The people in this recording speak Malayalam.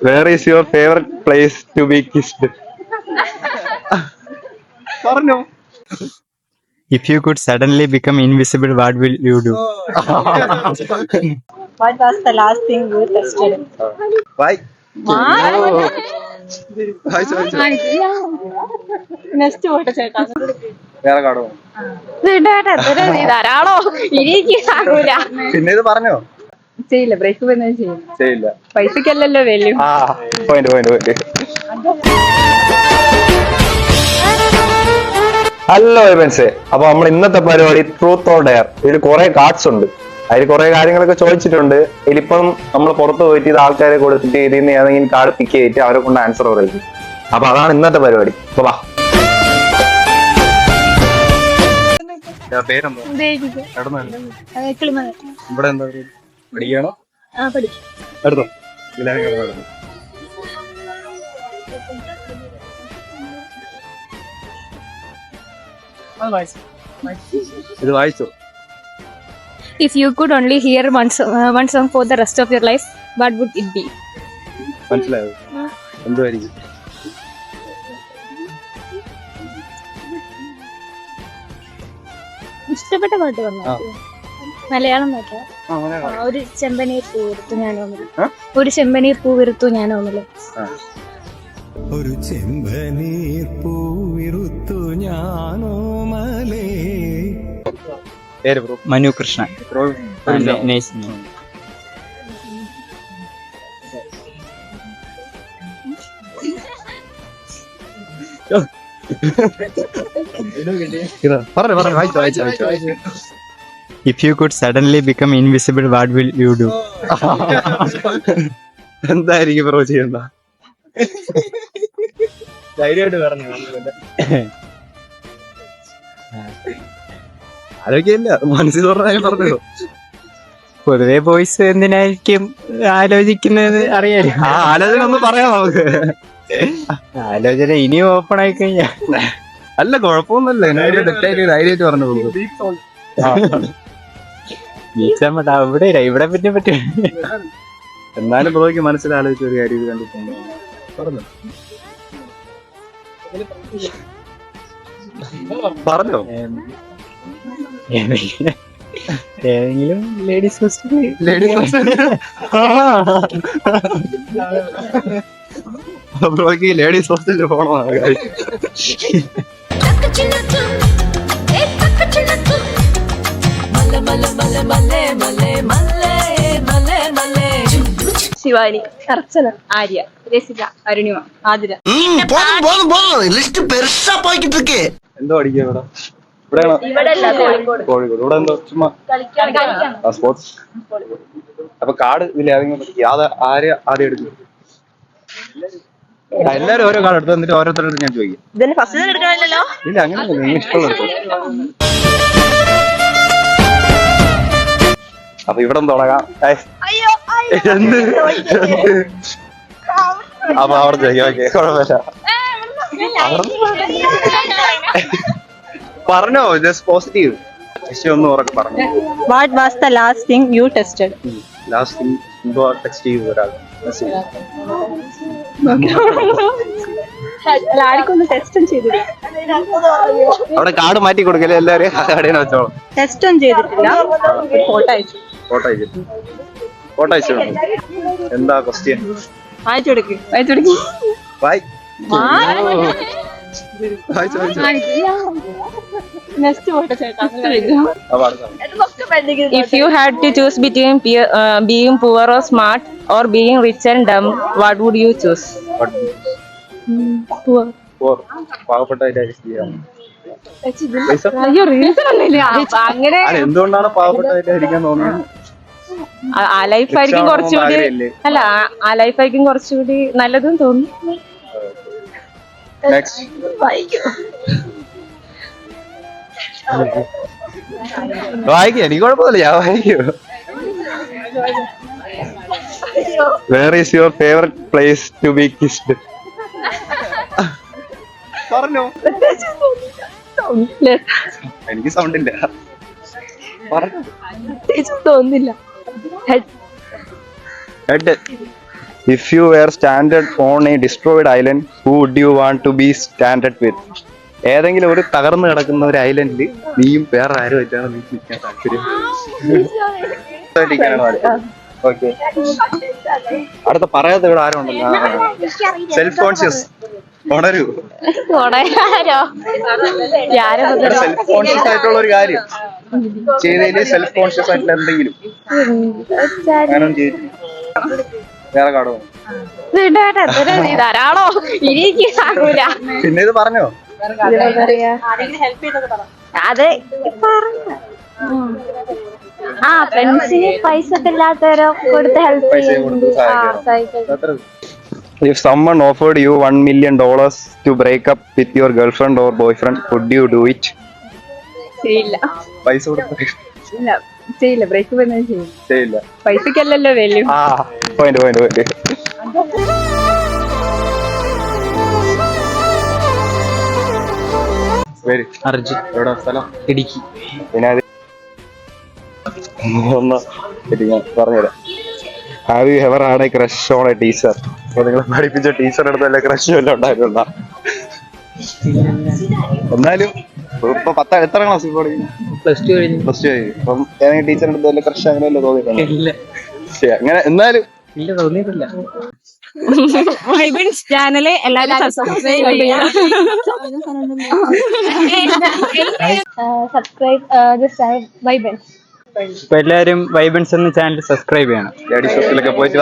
Where is your favorite place to be kissed? പറഞ്ഞോ. If you could suddenly become invisible, what will you do? What was the last thing you tested? Why? Next പോട്ടെ ചേട്ടാ. വേറെ കാണുമോ? ധാരാളോ ഇരിക്കൂല. പിന്നെ ഇത് പറഞ്ഞോ? ചെയ്യില്ല, ബ്രേക്ക് വരുന്നത് ചെയ്യില്ല. പൈസക്കല്ലല്ലോ വാല്യൂ. പോയിന്റ്. ഹലോ ഫ്രണ്ട്സ്, അപ്പൊ നമ്മൾ ഇന്നത്തെ പരിപാടി ട്രൂത്ത് ഓർ ഡെയർ. ഇതിൽ കുറെ കാർഡ്സ് ഉണ്ട്, അതിൽ കുറെ കാര്യങ്ങളൊക്കെ ചോദിച്ചിട്ടുണ്ട്. ഇതിലിപ്പം നമ്മൾ പുറത്ത് പോയിട്ട് ഇത് ആൾക്കാരെ കൊടുത്തിട്ട് ഇതിൽ നിന്ന് ഏതെങ്കിലും കാർഡ് പിക്ക് ചെയ്തിട്ട് അവരെ കൊണ്ട് ആൻസർ പറയും. അപ്പൊ അതാണ് ഇന്നത്തെ പരിപാടി. വാ. പേരെന്താ? ഇവിടെ എന്താ പഠിക്കണോ? അടുത്തോ? ഇത് വായിച്ചോ? If you could only hear one song for the rest of your life, what would it be? മനസ്സിലായോ? എന്തുവായിരിക്കും? ഇഷ്ടപ്പെട്ട പാട്ട് പറഞ്ഞു. മലയാളം പാട്ടാ. ഒരു ചെമ്പനീർ പൂ വിരുത്തു ഞാനോമില്ല. ഒരു ചെമ്പനീർ പൂ വിരുത്തു ഞാനോമില്ല. ഒരു ചെമ്പനീർ പൂ വിരുത്തു ഞാനോമലേ. പേര് bro? Manu Krishna. Nice. If you could suddenly become invisible, what will you do? എന്തായിരിക്കും ബ്രോ ചെയ്യുന്ന? ധൈര്യമായിട്ട് പറഞ്ഞു. ആലോചിക്കില്ല, മനസ്സിൽ പറഞ്ഞു. പൊതുവെ ബോയ്സ് എന്തിനായിരിക്കും ആലോചിക്കുന്നത് അറിയാലോ. ആ ആലോചന ഒന്ന് പറയാം നമുക്ക്. ആലോചന ഇനിയും ഓപ്പൺ ആയി കഴിഞ്ഞാ അല്ല, കുഴപ്പമൊന്നുമില്ല. ധൈര്യമായിട്ട് പറഞ്ഞു. ഇവിടെ പറ്റി പറ്റും. എന്നാലും ബ്രോയ്ക്ക് മനസ്സിലാലോചിച്ച ഒരു കാര്യം ഇത് കണ്ടിട്ടുണ്ട്. പറഞ്ഞോ? ഏതെങ്കിലും ലേഡീസ് ഹോസ്റ്റൽ. ബ്രോയ്ക്ക് ലേഡീസ് ഹോസ്റ്റലിൽ പോകണോ? ശിവാനി, അർച്ചന, ആര്യ, രസിക, അരുണിമ, ആതിര. എന്തോ അടിക്കുക ഇവിടെ? കോഴിക്കോട്. ഇവിടെ എന്തോ ചുമ്മാ സ്പോർട്സ്. അപ്പൊ കാർഡ് ഇതിൽ ആദ്യം എടുക്കും. എല്ലാരും ഓരോ കാർഡ് എടുത്ത് എന്നിട്ട് ഓരോരുത്തരുടെ ഞാൻ ചോദിക്കും. ഇല്ല, അങ്ങനെ നിങ്ങൾ ഇഷ്ടമുള്ള. അപ്പൊ ഇവിടെ തുടങ്ങാം. അപ്പൊ അവിടെ ചോദിക്കാം. കുഴപ്പമില്ല, പറഞ്ഞോ. Just positive. ഒന്ന് ഉറക്കെ പറഞ്ഞു. What was the last thing you tested? Last thing എന്തോ ടെക്സ്റ്റ് ചെയ്തു ഒരാൾ. അവിടെ കാർഡ് മാറ്റി കൊടുക്കല്ലേ എല്ലാരും? കടയിൽ വെച്ചോളാം. ടെസ്റ്റ് ഒന്നും ചെയ്തിട്ടില്ല. ഫോട്ടോ അയച്ചു. ഫോട്ടോ അയച്ചു. എന്താ ക്വസ്റ്റ്യൻ? അയച്ചു കൊടുക്ക്. ബൈ. നെക്സ്റ്റ് പോട്ടെ ചേട്ടാ. If you had to choose between being poor or smart or being rich and dumb, what would you choose? Poor. അങ്ങനെ എന്തുകൊണ്ടാണ് പാവപ്പെട്ടായിരിക്കാൻ തോന്നുന്നത്? ആ ലൈഫായിരിക്കും കുറച്ചുകൂടി ആ ലൈഫായിരിക്കും കുറച്ചുകൂടി നല്ലതും തോന്നുന്നു. വായിക്കും, എനിക്ക് കുഴപ്പമില്ല, ഞാൻ വായിക്കും. Where is your favorite place to be kissed? പറഞ്ഞോ? എനിക്ക് സൗണ്ട് ഇല്ല. തോന്നില്ല. Head. If you were stranded on a destroyed island who would you want to be stranded with? ഏതെങ്കിലും ഒരു തകർന്നു കിടക്കുന്ന ഒരു ഐലൻഡിൽ നീയും വേറെ ആരും ആയിട്ടാണ് നീ നിൽക്കാൻ താല്പര്യം? ഓക്കെ, അടുത്ത പറയാത്ത ഇവിടെ ആരും ഉണ്ടല്ലോ. സെൽഫ് കോൺഷ്യസ് ഉണരൂ. സെൽഫ് കോൺഷ്യസ് ആയിട്ടുള്ള ഒരു കാര്യം ചെയ്തതിൽ സെൽഫ് കോൺഷ്യസ് ആയിട്ടുള്ള എന്തെങ്കിലും അങ്ങനെ ചെയ്തിട്ടില്ല. വേറെ കാടോ ധാരാളോ പിന്നെ ഇത് പറഞ്ഞോ? അത് ഫ്രണ്ട്സിന് പൈസ ഒക്കെ ഇല്ലാത്തവരോ കൊടുത്ത് ഹെൽപ്പ് ചെയ്യും. If someone offered you $1 million to break up with your girlfriend or boyfriend, would you do it? ചെയ്യില്ല. പൈസ കൊടുത്ത് ഇല്ല, ചെയ്യില്ല. ബ്രേക്ക് വരുന്നത് ചെയ്യില്ല. ചെയ്യില്ല. പൈസക്കല്ലല്ലോ വാല്യൂ. പോയിന്റ്. അർജുൻ, എവിടെ സ്ഥലം? ഇടുക്കി. പിന്നെ അത് ഞാൻ പറഞ്ഞുതരാം. Have you ever had A crush on A teacher? അപ്പൊ നിങ്ങൾ പഠിപ്പിച്ച ടീച്ചർ അടുത്ത് വല്ല ക്രഷ് വല്ല ഉണ്ടായിരുന്ന? എന്നാലും ഇപ്പൊ എത്ര ക്ലാസ് പഠിക്കുന്നു? പ്ലസ് ടു കഴിഞ്ഞു. അപ്പം ഏതെങ്കിലും ടീച്ചറിന്റെ അടുത്ത് വല്ല ക്രഷ് അങ്ങനെ വല്ല തോന്നിയിട്ടുണ്ടോ? ഇല്ല. ശരി, അങ്ങനെ എന്നാലും ഇല്ല, തോന്നിയിട്ടില്ല. വൈബൻസ് ചാനൽ എല്ലാവരും സബ്സ്ക്രൈബ് ചെയ്യാം. സബ്സ്ക്രൈബ് വൈബൻസ്. ഇപ്പൊ എല്ലാരും വൈബൻസ് എന്ന ചാനൽ സബ്സ്ക്രൈബ് ചെയ്യണം. പോയിട്ട്